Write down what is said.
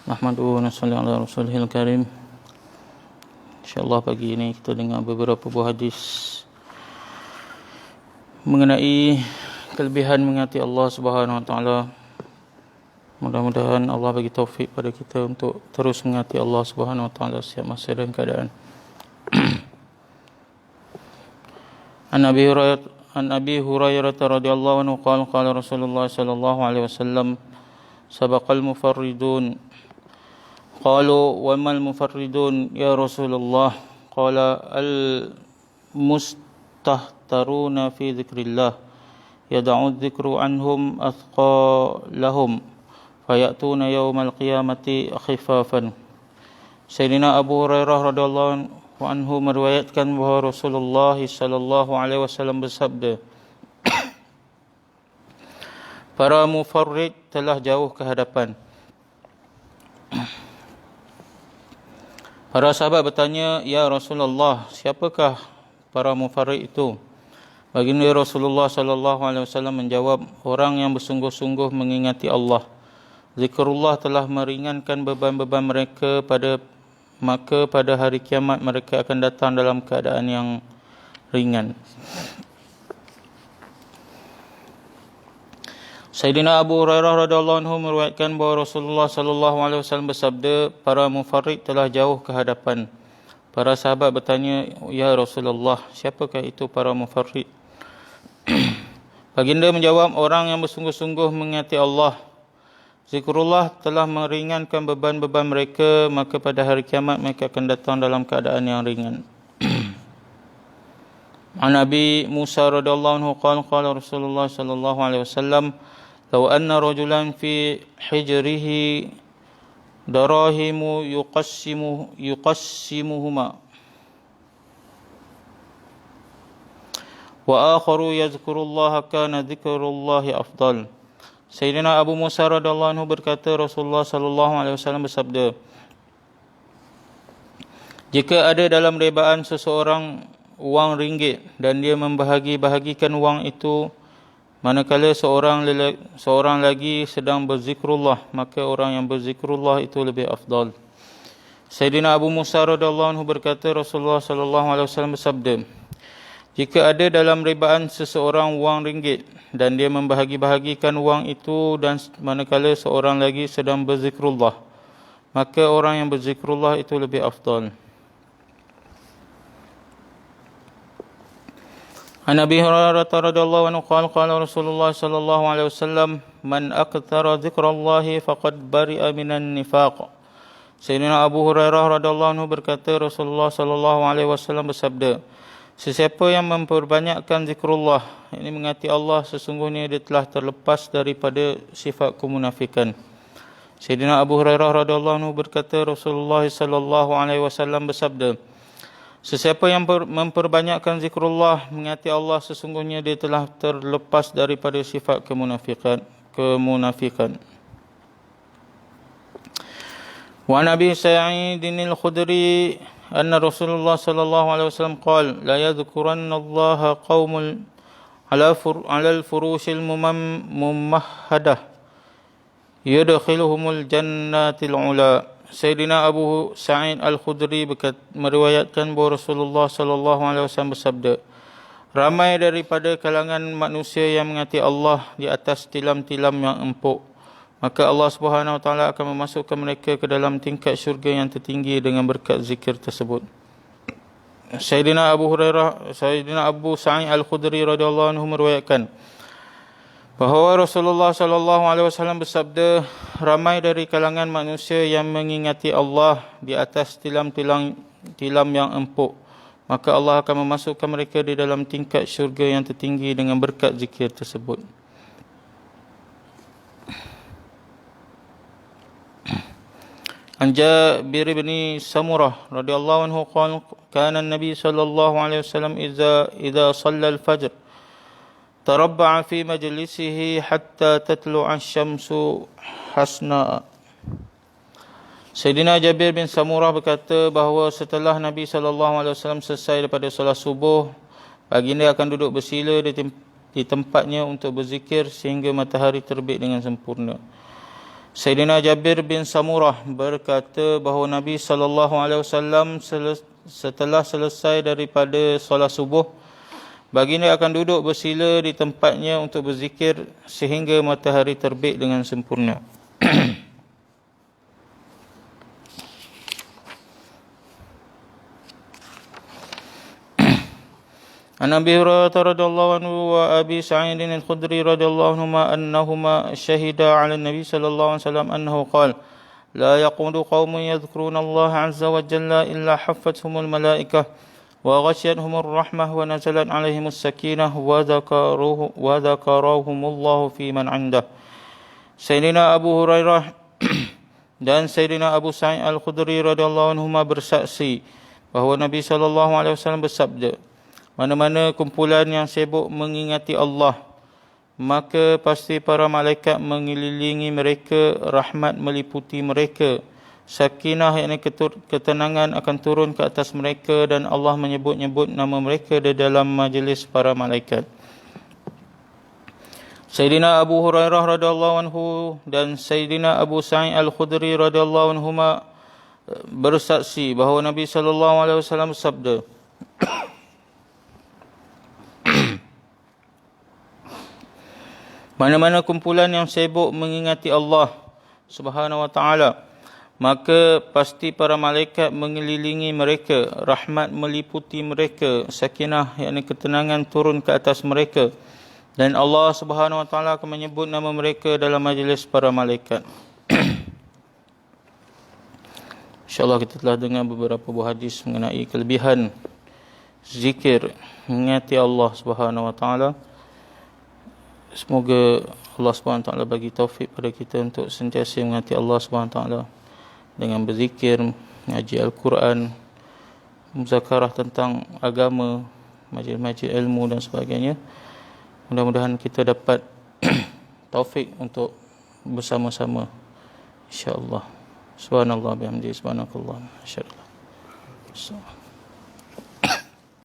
Nahmaduhu wa nusalli ala rasulihil karim. InsyaAllah pagi ini kita dengar beberapa buah hadis mengenai kelebihan mengasihi Allah Subhanahu wa taala. Mudah-mudahan Allah bagi taufik pada kita untuk terus mengasihi Allah Subhanahu wa taala setiap masa dan keadaan. An Abi Hurairah radhiyallahu anhu qala Rasulullah sallallahu alaihi wasallam sabaqal mufarridun. Qalu wa mal mufarridun ya Rasulullah? Qala al mustahtaruna fi dzikrillah yad'u dzikru anhum athqalahum fayatuna yaumal qiyamati khifafan. Sayyidina Abu Hurairah radhiyallahu anhu meriwayatkan bahawa Rasulullah sallallahu alaihi wasallam bersabda, para mufarrid telah jauh ke hadapan. Para sahabat bertanya, ya Rasulullah, siapakah para mufarrid itu? Baginda Rasulullah sallallahu alaihi wasallam menjawab, orang yang bersungguh-sungguh mengingati Allah. Zikrullah telah meringankan beban-beban mereka, maka pada hari kiamat mereka akan datang dalam keadaan yang ringan. Sayyidina Abu Hurairah radhiyallahu anhu meriwayatkan bahawa Rasulullah sallallahu alaihi wasallam bersabda, para mufarrid telah jauh ke hadapan. Para sahabat bertanya, ya Rasulullah, siapakah itu para mufarrid? Baginda menjawab, orang yang bersungguh-sungguh mengingati Allah. Zikrullah telah meringankan beban-beban mereka, maka pada hari kiamat mereka akan datang dalam keadaan yang ringan. An Nabi Musa radhiyallahu anhu qala Rasulullah sallallahu alaihi wasallam, law anna rajulan fi hijrihi darahimu yuqassimuhuma wa akharu yadhkurullaha kana dhikrullahi afdal. Sayyidina Abu Musa radhiyallahu anhu berkata, Rasulullah sallallahu alaihi wasallam bersabda, jika ada dalam rebaan seseorang wang ringgit dan dia membahagi-bahagikan wang itu, manakala seorang lagi sedang berzikrullah, maka orang yang berzikrullah itu lebih afdal. Sayyidina Abu Musa radhiyallahu anhu berkata, Rasulullah sallallahu alaihi wasallam bersabda, jika ada dalam rebaan seseorang wang ringgit dan dia membahagi-bahagikan wang itu, dan manakala seorang lagi sedang berzikrullah, maka orang yang berzikrullah itu lebih afdal. An Abi Hurairah radhiyallahu anhu qala Rasulullah sallallahu alaihi wasallam, man aktsara dzikrallahi faqad bari'a minan nifaq. Sayyidina Abu Hurairah radhiyallahu anhu berkata, Rasulullah sallallahu alaihi wasallam bersabda, sesiapa yang memperbanyakkan zikrullah, ini mengasihi Allah, sesungguhnya dia telah terlepas daripada sifat kemunafikan. Sayyidina Abu Hurairah radhiyallahu anhu berkata, Rasulullah sallallahu alaihi wasallam bersabda, sesiapa yang memperbanyakkan zikrullah, mengasihi Allah, sesungguhnya dia telah terlepas daripada sifat kemunafikan. Wa Nabi Sa'idin al-Khudri anna Rasulullah sallallahu alaihi wasallam qala, la yadhkuranna Allah qaumul ala al-furushil mumahhadah yudkhiluhumul jannatil ula. Sayyidina Abu Sa'id al-Khudri meriwayatkan bahawa Rasulullah sallallahu alaihi wasallam bersabda, ramai daripada kalangan manusia yang mengasihi Allah di atas tilam-tilam yang empuk, maka Allah Subhanahu wa taala akan memasukkan mereka ke dalam tingkat syurga yang tertinggi dengan berkat zikir tersebut. Sayyidina Abu Sa'id al-Khudri radhiyallahu anhu meriwayatkan bahawa Rasulullah sallallahu alaihi wasallam bersabda, ramai dari kalangan manusia yang mengingati Allah di atas tilam-tilam yang empuk, maka Allah akan memasukkan mereka di dalam tingkat syurga yang tertinggi dengan berkat zikir tersebut. An Jabir bin Samurah radhiyallahu anhu qala, kana an-nabi sallallahu alaihi wasallam idza shalla al-fajr tarabba'a fi majlisihi hatta tatlu'a asy-syamsu hasna. Sayyidina Jabir bin Samurah berkata bahawa setelah Nabi sallallahu alaihi wasallam selesai daripada solat subuh, baginda akan duduk bersila di tempatnya untuk berzikir sehingga matahari terbit dengan sempurna. Sayyidina Jabir bin Samurah berkata bahawa Nabi SAW setelah selesai daripada solat subuh, baginda akan duduk bersila di tempatnya untuk berzikir sehingga matahari terbit dengan sempurna. An Abi Hurairah radhiyallahu anhu wa Abi Sa'id al-Khudri radhiyallahu anhuma annahuma syahida 'ala an-nabi sallallahu alaihi wasallam annahu qala la yaqudu qaumun yadhkuruna Allah 'azza wa jalla illa haffathumul malaikah wa ghashiyatuhumur rahmah wa nazalat 'alaihimus sakinah wa dhakarahumullahu fi man 'indah. Sayyidina Abu Hurairah dan Sayyidina Abu Sa'id al-Khudri radhiyallahu anhuma bersaksi bahawa Nabi sallallahu alaihi wasallam bersabda, mana-mana kumpulan yang sibuk mengingati Allah, maka pasti para malaikat mengelilingi mereka, rahmat meliputi mereka, sakinah yakni ketenangan akan turun ke atas mereka, dan Allah menyebut-nyebut nama mereka di dalam majlis para malaikat. Sayyidina Abu Hurairah radhiyallahu anhu dan Sayyidina Abu Sa'id al-Khudri radhiyallahu anhuma bersaksi bahawa Nabi sallallahu alaihi wasallam bersabda, mana-mana kumpulan yang sibuk mengingati Allah Subhanahu wa taala, maka pasti para malaikat mengelilingi mereka, rahmat meliputi mereka, sakinah yakni ketenangan turun ke atas mereka, dan Allah Subhanahu wa taala akan menyebut nama mereka dalam majlis para malaikat. InsyaAllah kita telah dengar beberapa buah hadis mengenai kelebihan zikir mengingati Allah Subhanahu wa taala. Semoga Allah SWT bagi taufik pada kita untuk sentiasa mengingati Allah SWT dengan berzikir, mengaji Al-Quran, muzakarah tentang agama, majlis-majlis ilmu dan sebagainya. Mudah-mudahan kita dapat taufik untuk bersama-sama, insya-Allah. Subhanallah bihamdihi, subhanakallah, masyaallah.